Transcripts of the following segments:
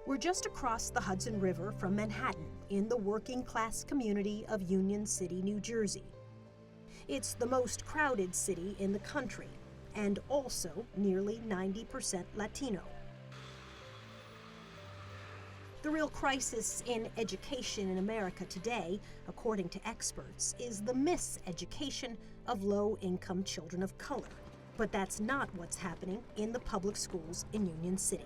We're just across the Hudson River from Manhattan in the working-class community of Union City, New Jersey. It's the most crowded city in the country and also nearly 90% Latino. The real crisis in education in America today, according to experts, is the miseducation of low-income children of color. But that's not what's happening in the public schools in Union City.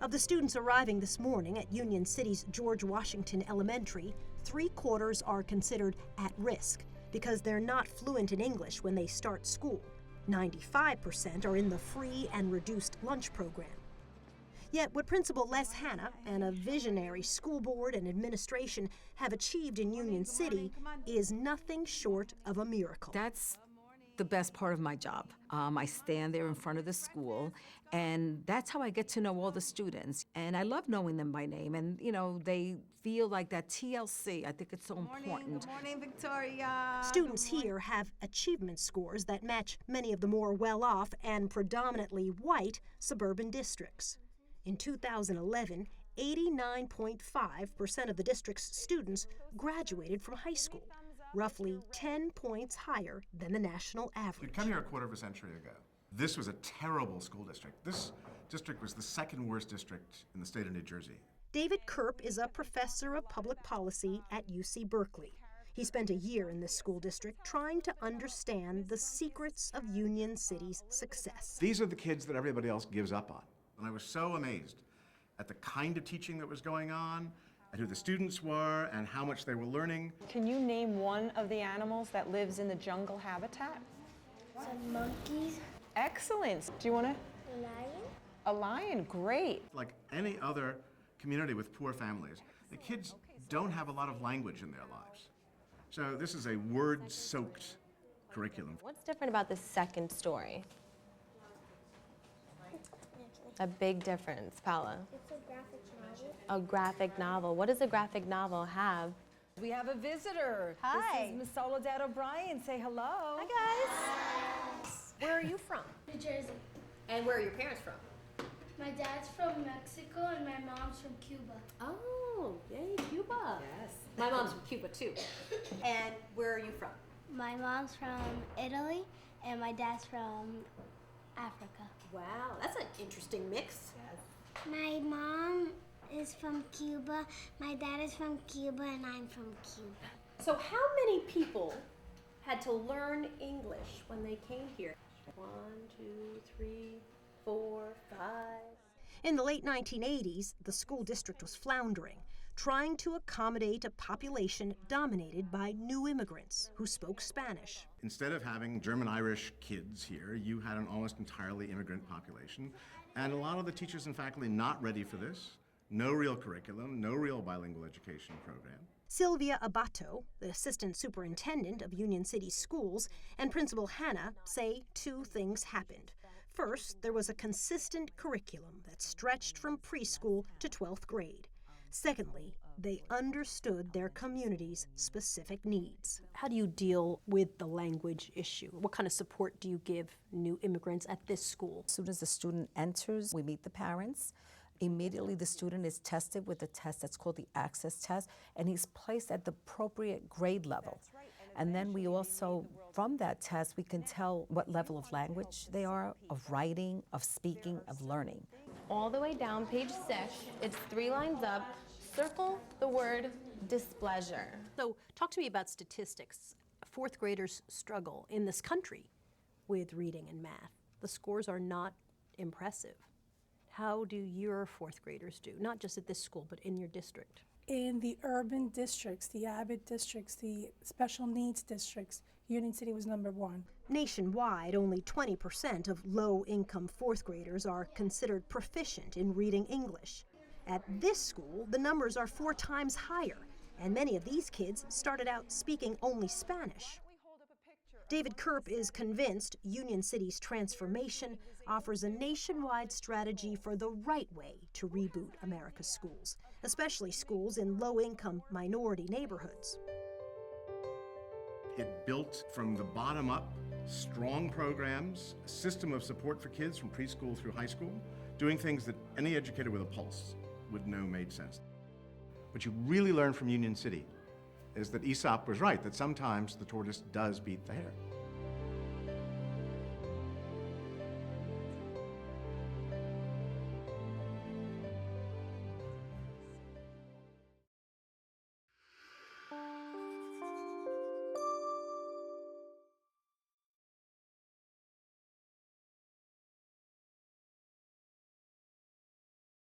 Of the students arriving this morning at Union City's George Washington Elementary, 3/4 are considered at risk because they're not fluent in English when they start school. 95% are in the free and reduced lunch program. Yet what Principal Les Hanna and a visionary school board and administration have achieved in Union City is nothing short of a miracle. That's the best part of my job. I stand there in front of the school, and that's how I get to know all the students. And I love knowing them by name, and they feel like that TLC. I think it's so important. Good morning, Victoria. Students here have achievement scores that match many of the more well-off and predominantly white suburban districts. In 2011, 89.5% of the district's students graduated from high school, roughly 10 points higher than the national average. We'd come here a quarter of a century ago. This was a terrible school district. This district was the second worst district in the state of New Jersey. David Kerp is a professor of public policy at UC Berkeley. He spent a year in this school district trying to understand the secrets of Union City's success. These are the kids that everybody else gives up on. And I was so amazed at the kind of teaching that was going on, at who the students were, and how much they were learning. Can you name one of the animals that lives in the jungle habitat? Some monkeys. Excellent. Do you want to? A lion. A lion, great. Like any other community with poor families, the kids don't have a lot of language in their lives. So this is a word-soaked curriculum. What's different about the second story? A big difference, Paula. It's a graphic novel. A graphic novel. What does a graphic novel have? We have a visitor. Hi. This is Miss Soledad O'Brien. Say hello. Hi, guys. Where are you from? New Jersey. And where are your parents from? My dad's from Mexico and my mom's from Cuba. Oh, yay, Cuba. Yes. My mom's from Cuba, too. And where are you from? My mom's from Italy and my dad's from Africa. Wow, that's an interesting mix. My mom is from Cuba, my dad is from Cuba, and I'm from Cuba. So how many people had to learn English when they came here? 1, 2, 3, 4, 5. In the late 1980s, the school district was floundering, trying to accommodate a population dominated by new immigrants who spoke Spanish. Instead of having German-Irish kids here, you had an almost entirely immigrant population. And a lot of the teachers and faculty not ready for this. No real curriculum, no real bilingual education program. Sylvia Abato, the assistant superintendent of Union City Schools, and Principal Hanna say two things happened. First, there was a consistent curriculum that stretched from preschool to 12th grade. Secondly, they understood their community's specific needs. How do you deal with the language issue? What kind of support do you give new immigrants at this school? As soon as the student enters, we meet the parents. Immediately, the student is tested with a test that's called the Access Test, and he's placed at the appropriate grade level. And then we also, from that test, we can tell what level of language they are, of writing, of speaking, of learning. All the way down, page 6, it's 3 lines up. Circle the word displeasure. So talk to me about statistics. Fourth graders struggle in this country with reading and math. The scores are not impressive. How do your fourth graders do? Not just at this school, but in your district. In the urban districts, the avid districts, the special needs districts, Union City was #1. Nationwide, only 20% of low-income fourth graders are considered proficient in reading English. At this school, the numbers are 4 times higher, and many of these kids started out speaking only Spanish. David Kerp is convinced Union City's transformation offers a nationwide strategy for the right way to reboot America's schools, especially schools in low-income minority neighborhoods. It built from the bottom up, strong programs, a system of support for kids from preschool through high school, doing things that any educator with a pulse would know made sense. What you really learn from Union City is that Aesop was right, that sometimes the tortoise does beat the hare.